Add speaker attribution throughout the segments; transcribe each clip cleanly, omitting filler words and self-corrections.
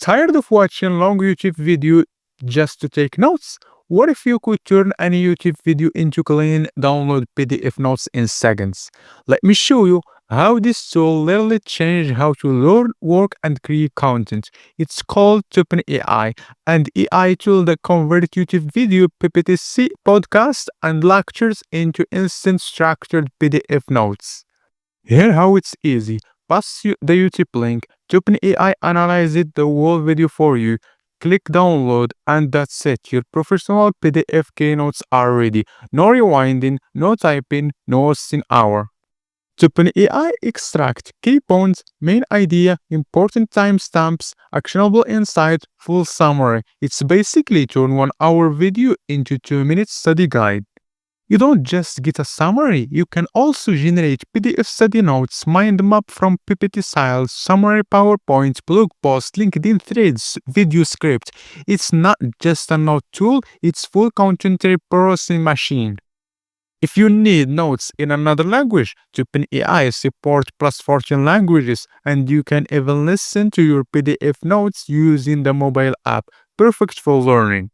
Speaker 1: Tired of watching long YouTube video just to take notes? What if you could turn any YouTube video into clean download PDF notes in seconds? Let me show you how this tool literally changed how to learn, work, and create content. It's called TubeOnAI, an AI tool that converts YouTube video, PPTC, podcasts, and lectures into instant structured PDF notes. Here how it's easy. Pass you the YouTube link. OpenAI analyzes the whole video for you. Click download and that's it. Your professional PDF keynotes are ready. No rewinding, no typing, no wasting hour. OpenAI extract key points, main idea, important timestamps, actionable insight, full summary. It's basically turn 1 hour video into 2 minute study guide. You don't just get a summary, you can also generate PDF study notes, mind map from PPT files, summary PowerPoint, blog post, LinkedIn threads, video script. It's not just a note tool, it's full content processing machine. If you need notes in another language, OpenAI support plus 14 languages, and you can even listen to your PDF notes using the mobile app. Perfect for learning.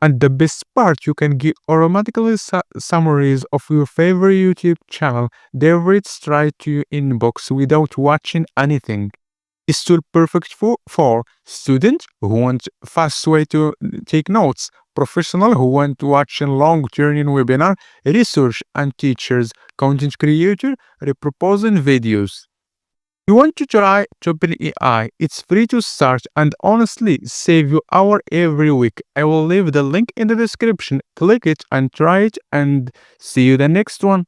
Speaker 1: And the best part, you can get automatically summaries of your favorite YouTube channel delivered straight to your inbox without watching anything. It's still perfect for students who want fast way to take notes, professionals who want to watch a long turning webinar, research and teachers, content creator reproposing videos. You want to try TubeOnAI? It's free to start and honestly save you hour every week. I will leave the link in the description. Click it and try it and see you the next one.